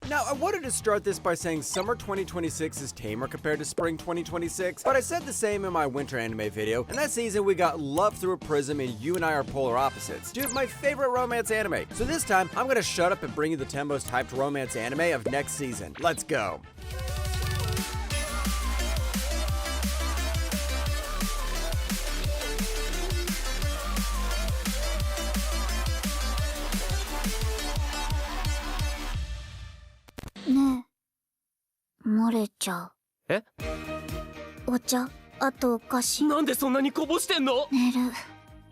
Now, I wanted to start this by saying summer 2026 is tamer compared to spring 2026, but I said the same in my winter anime video, and that season we got Love Through a Prism and You and I Are Polar Opposites. Dude, my favorite romance anime. So this time, I'm gonna shut up and bring you the 10 most hyped romance anime of next season. Let's go. Ne, 漏れちゃう。え？お茶、あとお菓子。なんでそんなにこぼしてんの？寝る。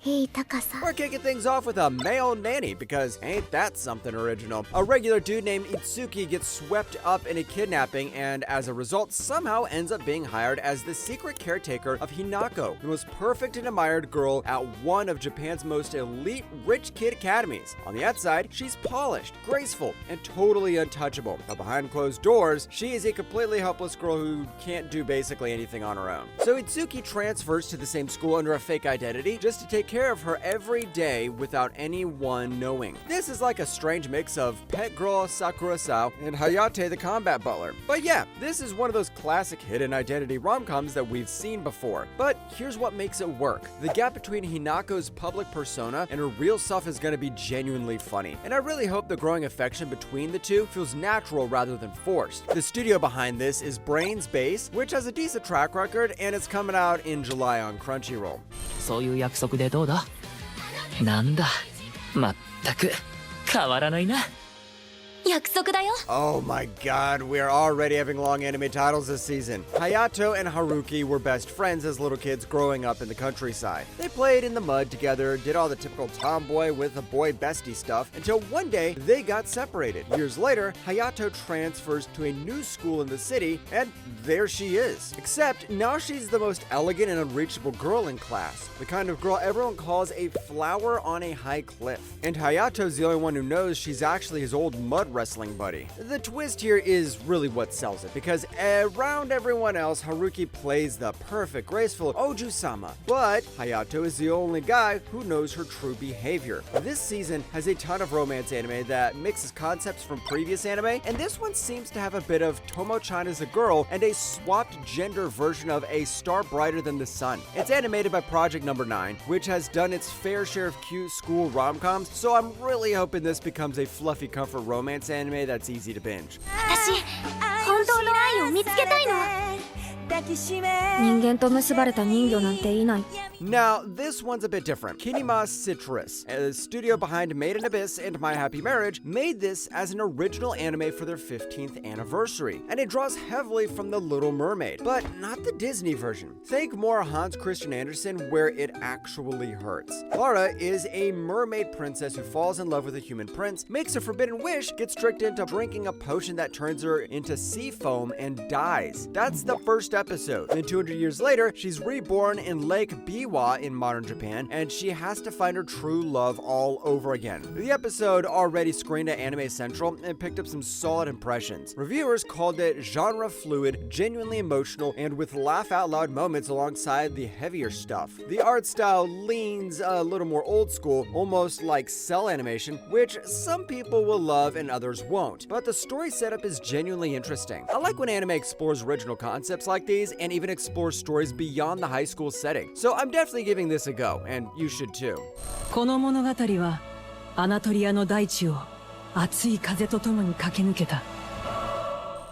いい高さ。 We're kicking things off with a male nanny because ain't that something original. A regular dude named Itsuki gets swept up in a kidnapping and as a result somehow ends up being hired as the secret caretaker of Hinako, the most perfect and admired girl at one of Japan's most elite rich kid academies. On the outside, she's polished, graceful, and totally untouchable. But behind closed doors, she is a completely helpless girl who can't do basically anything on her own. So Itsuki transfers to the same school under a fake identity just to take care of her every day without anyone knowing. This is like a strange mix of Pet Girl Sakurasao and Hayate the Combat Butler. But yeah, this is one of those classic hidden identity rom-coms that we've seen before. But here's what makes it work. The gap between Hinako's public persona and her real self is going to be genuinely funny. And I really hope the growing affection between the two feels natural rather than forced. The studio behind this is Brains Base, which has a decent track record and it's coming out in July on Crunchyroll. そういう約束でどうだ？なんだ、まったく変わらないな。約束だよ。 Oh my god, we're already having long anime titles this season. Hayato and Haruki were best friends as little kids growing up in the countryside. They played in the mud together, did all the typical tomboy with a boy bestie stuff, until one day they got separated. Years later, Hayato transfers to a new school in the city, and there she is. Except now she's the most elegant and unreachable girl in class, the kind of girl everyone calls a flower on a high cliff. And Hayato's the only one who knows she's actually his old mud wrestling buddy. The twist here is really what sells it, because around everyone else, Haruki plays the perfect, graceful Oju-sama, but Hayato is the only guy who knows her true behavior. This season has a ton of romance anime that mixes concepts from previous anime, and this one seems to have a bit of Tomo-chan as a girl and a swapped gender version of A Star Brighter Than the Sun. It's animated by Project Number 9, which has done its fair share of cute school rom-coms, so I'm really hoping this becomes a fluffy comfort romance anime that's easy to binge. 私、本当の愛を見つけたいの。人間と結ばれた人魚なんていない。 Now, this one's a bit different. Kinema Citrus, the studio behind Made in Abyss and My Happy Marriage, made this as an original anime for their 15th anniversary, and it draws heavily from The Little Mermaid, but not the Disney version. Think more Hans Christian Andersen where it actually hurts. Lara is a mermaid princess who falls in love with a human prince, makes a forbidden wish, gets tricked into drinking a potion that turns her into sea foam, and dies. That's the first episode. Then 200 years later, she's reborn in Lake Biwa in modern Japan, and she has to find her true love all over again. The episode already screened at Anime Central and picked up some solid impressions. Reviewers called it genre fluid, genuinely emotional, and with laugh-out-loud moments alongside the heavier stuff. The art style leans a little more old school, almost like cell animation, which some people will love and others won't. But the story setup is genuinely interesting. I like when anime explores original concepts like these and even explores stories beyond the high school setting. So I'm definitely giving this a go, and you should too. この物語はアナトリアの大地を熱い風とともに駆け抜けた。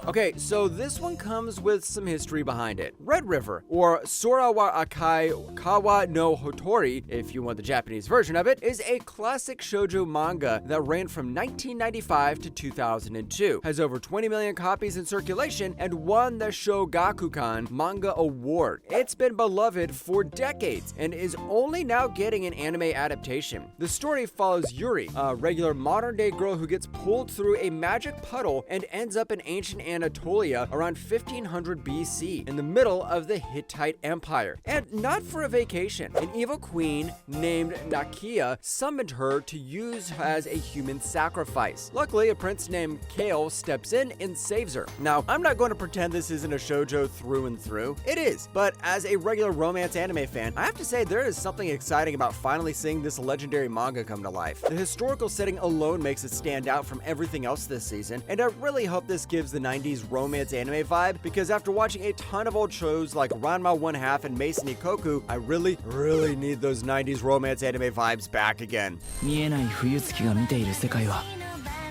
Okay, so this one comes with some history behind it. Red River, or Sora wa Akai Kawa no Hotori, if you want the Japanese version of it, is a classic shoujo manga that ran from 1995 to 2002, has over 20 million copies in circulation, and won the Shogakukan Manga Award. It's been beloved for decades, and is only now getting an anime adaptation. The story follows Yuri, a regular modern-day girl who gets pulled through a magic puddle and ends up in ancient Anatolia around 1500 BC in the middle of the Hittite Empire. And not for a vacation. An evil queen named Nakia summoned her to use as a human sacrifice. Luckily, a prince named Kale steps in and saves her. Now, I'm not going to pretend this isn't a shoujo through and through. It is, but as a regular romance anime fan, I have to say there is something exciting about finally seeing this legendary manga come to life. The historical setting alone makes it stand out from everything else this season, and I really hope this gives the 90s romance anime vibe, because after watching a ton of old shows like Ranma 1/2 and Mason Ikoku, I really need those 90s romance anime vibes back again. 見えない冬月が見ている世界は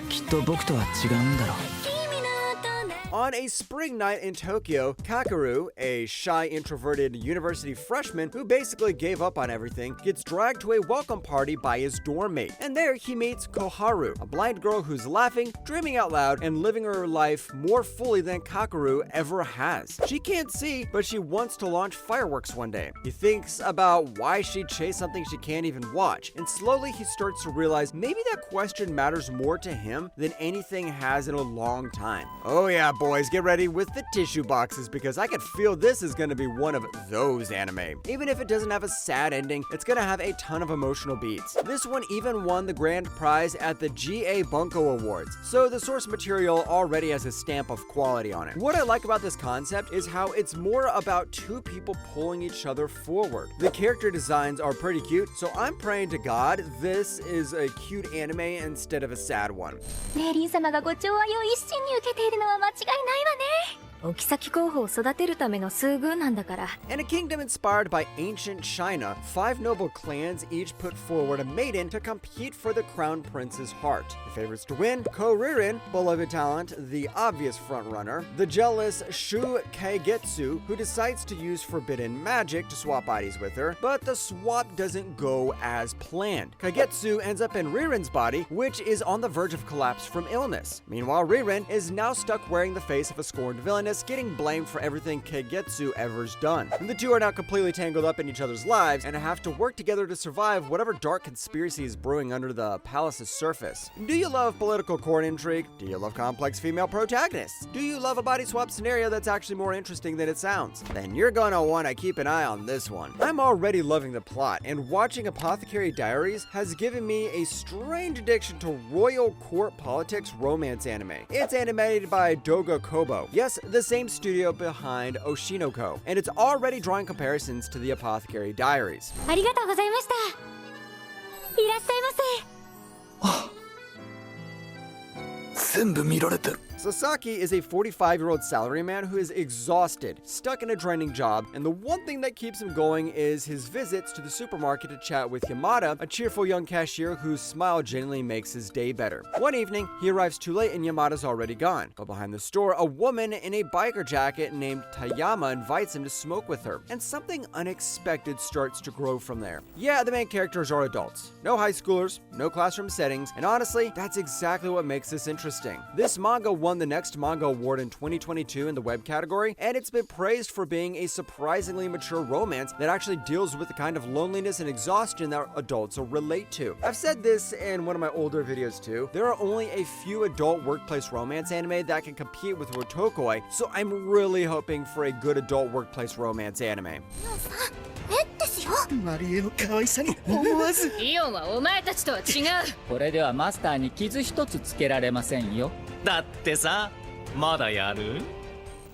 きっと僕とは違うんだろう On a spring night in Tokyo, Kakeru, a shy, introverted university freshman who basically gave up on everything, gets dragged to a welcome party by his dorm mate. And there he meets Koharu, a blind girl who's laughing, dreaming out loud, and living her life more fully than Kakeru ever has. She can't see, but she wants to launch fireworks one day. He thinks about why she'd chase something she can't even watch, and slowly he starts to realize maybe that question matters more to him than anything has in a long time. Oh yeah, boys, get ready with the tissue boxes, because I could feel this is going to be one of those anime. Even if it doesn't have a sad ending, it's going to have a ton of emotional beats. This one even won the grand prize at the GA Bunko Awards, so the source material already has a stamp of quality on it. What I like about this concept is how it's more about two people pulling each other forward. The character designs are pretty cute, so I'm praying to God this is a cute anime instead of a sad one. ねえリン様がご寵愛を一心に受けているのは間違いないわね。お妃候補を育てるための数軍なんだから。 In a kingdom inspired by ancient China, 5 noble clans each put forward a maiden to compete for the crown prince's heart. The favorites to win: Ko-Ririn, beloved talent, the obvious frontrunner; the jealous Shu Kaigetsu, who decides to use forbidden magic to swap bodies with her, but the swap doesn't go as planned. Kaigetsu ends up in Ririn's body, which is on the verge of collapse from illness. Meanwhile, Ririn is now stuck wearing the face of a scorned villainess, getting blamed for everything Kaigetsu ever's done. And the two are now completely tangled up in each other's lives and have to work together to survive whatever dark conspiracy is brewing under the palace's surface. Do you love political court intrigue? Do you love complex female protagonists? Do you love a body swap scenario that's actually more interesting than it sounds? Then you're gonna want to keep an eye on this one. I'm already loving the plot, and watching Apothecary Diaries has given me a strange addiction to royal court politics romance anime. It's animated by Doga Kobo. Yes, the same studio behind Oshinoko, and it's already drawing comparisons to the Apothecary Diaries. ありがとうございました。いらっしゃいませ。全部見られてる Sasaki is a 45-year-old salaryman who is exhausted, stuck in a draining job, and the one thing that keeps him going is his visits to the supermarket to chat with Yamada, a cheerful young cashier whose smile genuinely makes his day better. One evening, he arrives too late and Yamada's already gone. But behind the store, a woman in a biker jacket named Tayama invites him to smoke with her, and something unexpected starts to grow from there. Yeah, the main characters are adults. No high schoolers, no classroom settings, and honestly, that's exactly what makes this interesting. This manga won the Next Manga Award in 2022 in the web category, and it's been praised for being a surprisingly mature romance that actually deals with the kind of loneliness and exhaustion that adults will relate to. I've said this in one of my older videos too. There are only a few adult workplace romance anime that can compete with Rotokoi, so I'm really hoping for a good adult workplace romance anime. えですよ。マリエの可愛さに思わずイオンはお前たちとは違う。これではマスターに傷一つつけられませんよだってさまだやる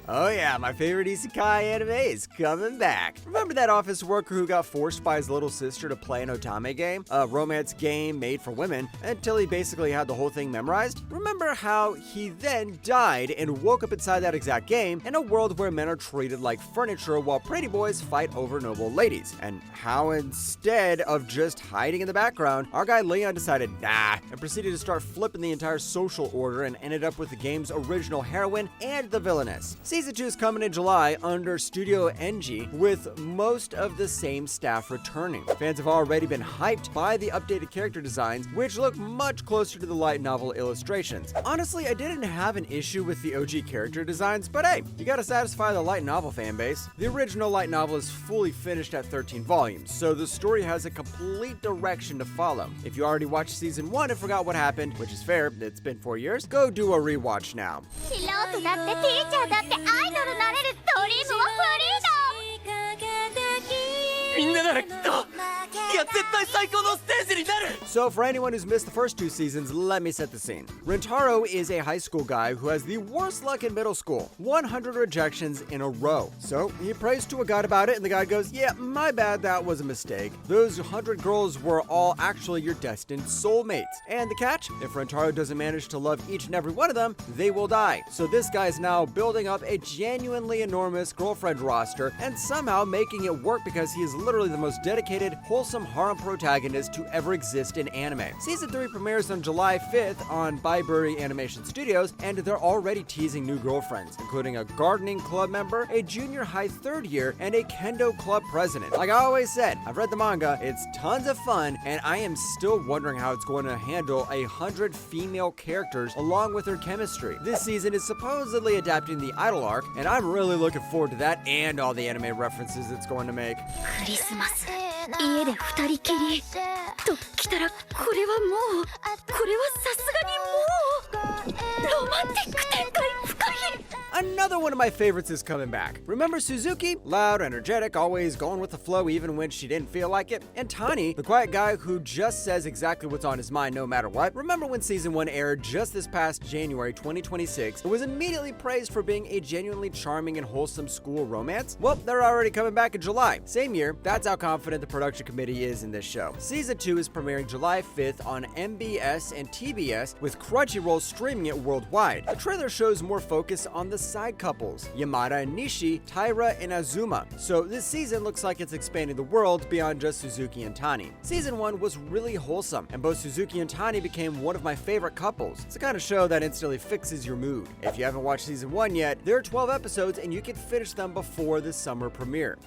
Oh yeah, my favorite isekai anime is coming back. Remember that office worker who got forced by his little sister to play an otame game? A romance game made for women, until he basically had the whole thing memorized? Remember how he then died and woke up inside that exact game in a world where men are treated like furniture while pretty boys fight over noble ladies? And how instead of just hiding in the background, our guy Leon decided nah, and proceeded to start flipping the entire social order and ended up with the game's original heroine and the villainess. Season 2 is coming in July under Studio NG, with most of the same staff returning. Fans have already been hyped by the updated character designs, which look much closer to the light novel illustrations. Honestly, I didn't have an issue with the OG character designs, but hey, you gotta satisfy the light novel fanbase. The original light novel is fully finished at 13 volumes, so the story has a complete direction to follow. If you already watched Season 1 and forgot what happened, which is fair, it's been 4 years, go do a rewatch now. 素人だってティーチャーだってアイドルなれるドリームはフリーダム。みんなならきっといや絶対最高のステージになる So for anyone who's missed the first 2 seasons, let me set the scene. Rentaro is a high school guy who has the worst luck in middle school. 100 rejections in a row. So he prays to a god about it, and the god goes, yeah, my bad, that was a mistake. Those 100 girls were all actually your destined soulmates. And the catch? If Rentaro doesn't manage to love each and every one of them, they will die. So this guy is now building up a genuinely enormous girlfriend roster and somehow making it work because he is literally the most dedicated, wholesome harem protagonist to ever exist in anime. Season 3 premieres on July 5th on Byberry Animation Studios, and they're already teasing new girlfriends, including a gardening club member, a junior high 3rd year, and a kendo club president. Like I always said, I've read the manga, it's tons of fun, and I am still wondering how it's going to handle 100 female characters along with their chemistry. This season is supposedly adapting the Idol arc, and I'm really looking forward to that and all the anime references it's going to make. クリスマス家で二人きりときたらこれはもうこれはさすがにもうロマンティック展開深い Another one of my favorites is coming back. Remember Suzuki? Loud, energetic, always going with the flow even when she didn't feel like it. And Tani, the quiet guy who just says exactly what's on his mind no matter what. Remember when Season 1 aired just this past January 2026 and was immediately praised for being a genuinely charming and wholesome school romance? Well, they're already coming back in July. Same year, that's how confident the production committee is in this show. Season 2 is premiering July 5th on MBS and TBS, with Crunchyroll streaming it worldwide. The trailer shows more focus on the side couples, Yamada and Nishi, Taira and Azuma. So this season looks like it's expanding the world beyond just Suzuki and Tani. Season 1 was really wholesome, and both Suzuki and Tani became one of my favorite couples. It's the kind of show that instantly fixes your mood. If you haven't watched Season 1 yet, there are 12 episodes and you can finish them before the summer premiere.